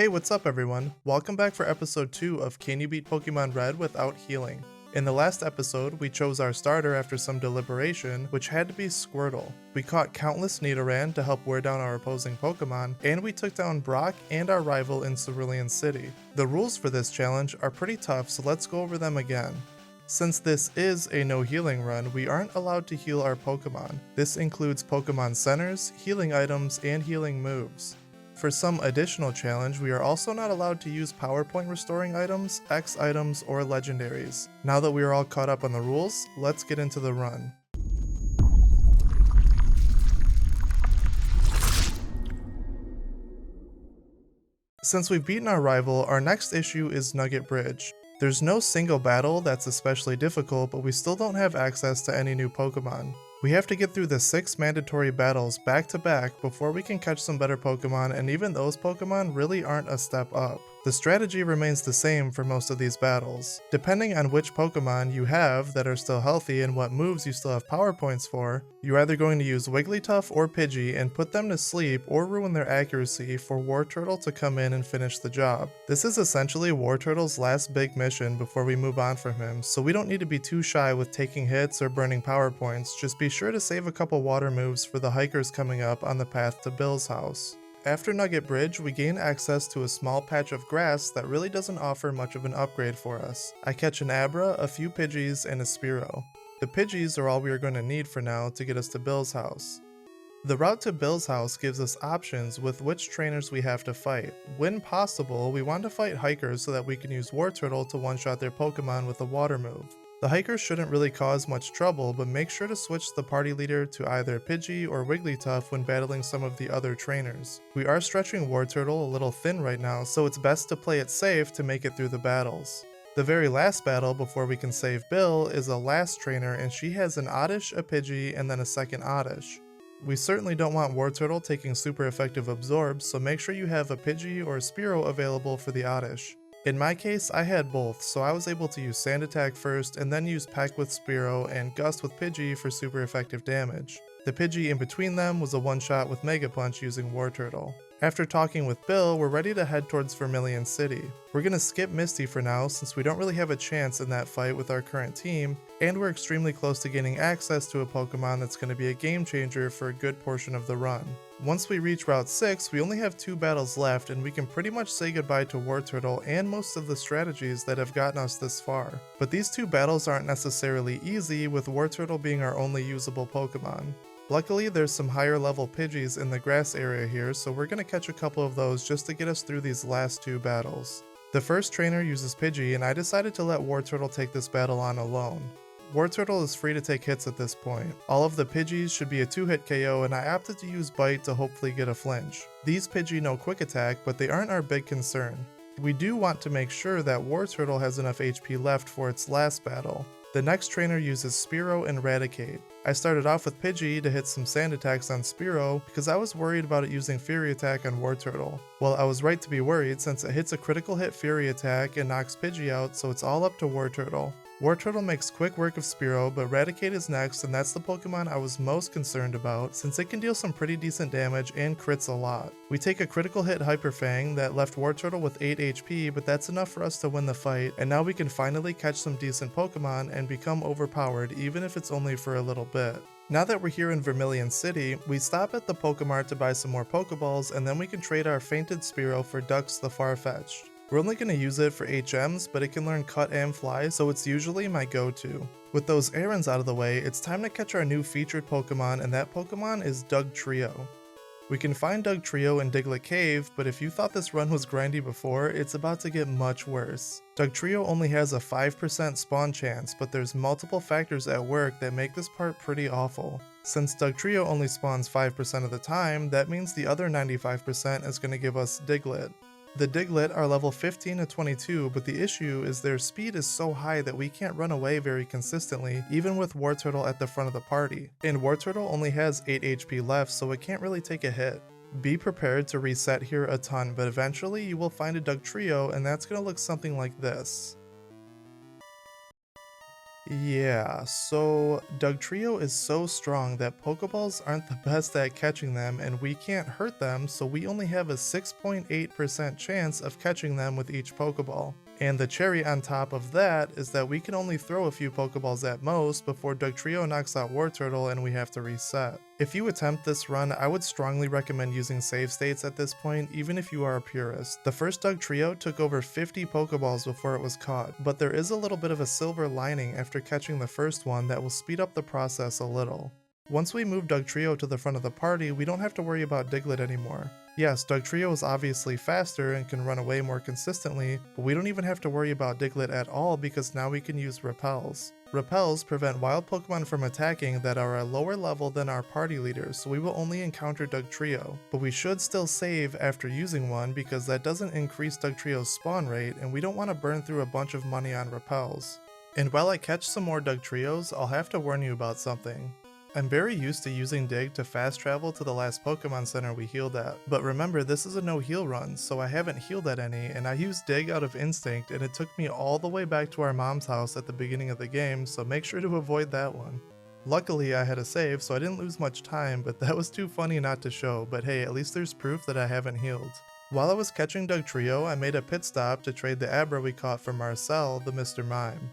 Hey, what's up everyone? Welcome back for episode 2 of Can You Beat Pokemon Red Without Healing? In the last episode, we chose our starter after some deliberation, which had to be Squirtle. We caught countless Nidoran to help wear down our opposing Pokemon, and we took down Brock and our rival in Cerulean City. The rules for this challenge are pretty tough, so let's go over them again. Since this is a no healing run, we aren't allowed to heal our Pokemon. This includes Pokemon centers, healing items, and healing moves. For some additional challenge, we are also not allowed to use PowerPoint restoring items, X items, or legendaries. Now that we are all caught up on the rules, let's get into the run. Since we've beaten our rival, our next issue is Nugget Bridge. There's no single battle that's especially difficult, but we still don't have access to any new Pokemon. We have to get through the 6 mandatory battles back to back before we can catch some better Pokemon, and even those Pokemon really aren't a step up. The strategy remains the same for most of these battles. Depending on which Pokemon you have that are still healthy and what moves you still have power points for, you're either going to use Wigglytuff or Pidgey and put them to sleep or ruin their accuracy for Wartortle to come in and finish the job. This is essentially Wartortle's last big mission before we move on from him, so we don't need to be too shy with taking hits or burning power points. Just be sure to save a couple water moves for the hikers coming up on the path to Bill's house. After Nugget Bridge, we gain access to a small patch of grass that really doesn't offer much of an upgrade for us. I catch an Abra, a few Pidgeys, and a Spearow. The Pidgeys are all we are going to need for now to get us to Bill's house. The route to Bill's house gives us options with which trainers we have to fight. When possible, we want to fight hikers so that we can use Wartortle to one-shot their Pokemon with a water move. The hikers shouldn't really cause much trouble, but make sure to switch the party leader to either Pidgey or Wigglytuff when battling some of the other trainers. We are stretching Wartortle a little thin right now, so it's best to play it safe to make it through the battles. The very last battle before we can save Bill is a last trainer, and she has an Oddish, a Pidgey, and then a second Oddish. We certainly don't want Wartortle taking super effective absorbs, so make sure you have a Pidgey or a Spearow available for the Oddish. In my case, I had both, so I was able to use Sand Attack first and then use Peck with Spearow and Gust with Pidgey for super effective damage. The Pidgey in between them was a one-shot with Mega Punch using Wartortle. After talking with Bill, we're ready to head towards Vermilion City. We're gonna skip Misty for now since we don't really have a chance in that fight with our current team, and we're extremely close to gaining access to a Pokemon that's gonna be a game changer for a good portion of the run. Once we reach Route 6, we only have 2 battles left and we can pretty much say goodbye to Wartortle and most of the strategies that have gotten us this far. But these 2 battles aren't necessarily easy, with Wartortle being our only usable Pokemon. Luckily, there's some higher level Pidgeys in the grass area here, so we're gonna catch a couple of those just to get us through these last 2 battles. The first trainer uses Pidgey, and I decided to let Wartortle take this battle on alone. Wartortle is free to take hits at this point. All of the Pidgeys should be a 2-hit KO, and I opted to use Bite to hopefully get a flinch. These Pidgey know Quick Attack, but they aren't our big concern. We do want to make sure that Wartortle has enough HP left for its last battle. The next trainer uses Spearow and RATICATE. I started off with Pidgey to hit some Sand Attacks on Spearow because I was worried about it using Fury Attack on Wartortle. Well, I was right to be worried since it hits a critical hit Fury Attack and knocks Pidgey out, so it's all up to Wartortle. Wartortle makes quick work of Spearow, but RATICATE is next, and that's the Pokemon I was most concerned about since it can deal some pretty decent damage and crits a lot. We take a critical hit Hyper Fang that left Wartortle with 8 HP, but that's enough for us to win the fight, and now we can finally catch some decent Pokemon and become overpowered even if it's only for a little bit. Now that we're here in Vermilion City, we stop at the Pokemart to buy some more Pokeballs, and then we can trade our fainted Spearow for Dux the Farfetch'd. We're only going to use it for HMs, but it can learn Cut and Fly, so it's usually my go-to. With those errands out of the way, it's time to catch our new featured Pokemon, and that Pokemon is DUGTRIO. We can find DUGTRIO in DIGLETT Cave, but if you thought this run was grindy before, it's about to get much worse. DUGTRIO only has a 5% spawn chance, but there's multiple factors at work that make this part pretty awful. Since DUGTRIO only spawns 5% of the time, that means the other 95% is going to give us Diglett. The Diglett are level 15 to 22, but the issue is their speed is so high that we can't run away very consistently, even with Wartortle at the front of the party. And Wartortle only has 8 HP left, so it can't really take a hit. Be prepared to reset here a ton, but eventually you will find a DUGTRIO, and that's going to look something like this. Yeah, so DUGTRIO is so strong that Pokeballs aren't the best at catching them and we can't hurt them, so we only have a 6.8% chance of catching them with each Pokeball. And the cherry on top of that is that we can only throw a few Pokeballs at most before DUGTRIO knocks out Wartortle and we have to reset. If you attempt this run, I would strongly recommend using save states at this point, even if you are a purist. The first DUGTRIO took over 50 Pokeballs before it was caught, but there is a little bit of a silver lining after catching the first one that will speed up the process a little. Once we move DUGTRIO to the front of the party, we don't have to worry about Diglett anymore. Yes, DUGTRIO is obviously faster and can run away more consistently, but we don't even have to worry about Diglett at all because now we can use Repels. Repels prevent wild Pokemon from attacking that are a lower level than our party leaders, so we will only encounter DUGTRIO, but we should still save after using one because that doesn't increase DUGTRIO's spawn rate and we don't want to burn through a bunch of money on Repels. And while I catch some more DUGTRIOs, I'll have to warn you about something. I'm very used to using Dig to fast travel to the last Pokemon Center we healed at, but remember this is a no heal run, so I haven't healed at any and I used Dig out of instinct and it took me all the way back to our mom's house at the beginning of the game, so make sure to avoid that one. Luckily I had a save so I didn't lose much time, but that was too funny not to show, but hey, at least there's proof that I haven't healed. While I was catching DUGTRIO, I made a pit stop to trade the Abra we caught from Marcel, the Mr. Mime.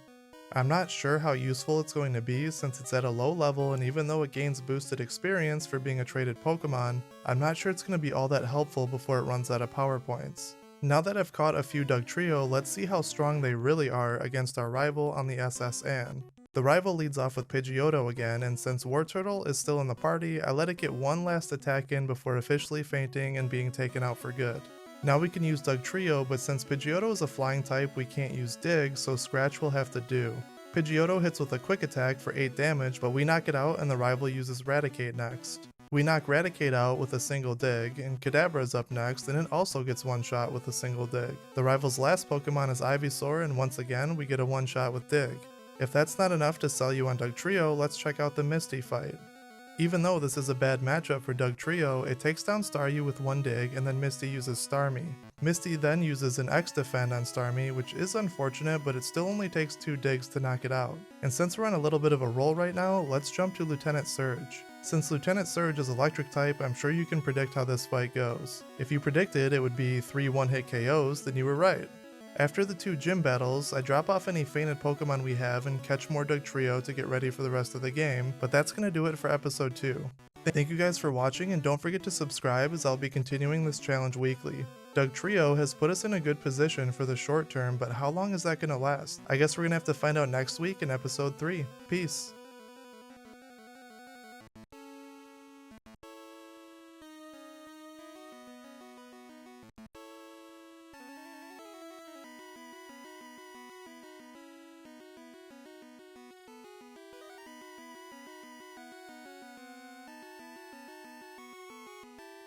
I'm not sure how useful it's going to be since it's at a low level, and even though it gains boosted experience for being a traded Pokemon, I'm not sure it's going to be all that helpful before it runs out of power points. Now that I've caught a few DUGTRIO, let's see how strong they really are against our rival on the SS Anne. The rival leads off with PIDGEOTTO again, and since Wartortle is still in the party, I let it get one last attack in before officially fainting and being taken out for good. Now we can use DUGTRIO, but since PIDGEOTTO is a flying type we can't use Dig, so Scratch will have to do. PIDGEOTTO hits with a quick attack for 8 damage, but we knock it out and the rival uses RATICATE next. We knock RATICATE out with a single Dig, and KADABRA is up next and it also gets one shot with a single Dig. The rival's last Pokemon is IVYSAUR, and once again we get a one shot with Dig. If that's not enough to sell you on DUGTRIO, let's check out the Misty fight. Even though this is a bad matchup for DUGTRIO, it takes down Staryu with one Dig and then Misty uses Starmie. Misty then uses an X-Defend on Starmie, which is unfortunate, but it still only takes 2 Digs to knock it out. And since we're on a little bit of a roll right now, let's jump to Lieutenant Surge. Since Lieutenant Surge is electric type, I'm sure you can predict how this fight goes. If you predicted it would be 3 one-hit KOs, then you were right. After the 2 gym battles, I drop off any fainted Pokemon we have and catch more DUGTRIO to get ready for the rest of the game, but that's gonna do it for episode 2. Thank you guys for watching, and don't forget to subscribe as I'll be continuing this challenge weekly. DUGTRIO has put us in a good position for the short term, but how long is that gonna last? I guess we're gonna have to find out next week in episode 3. Peace.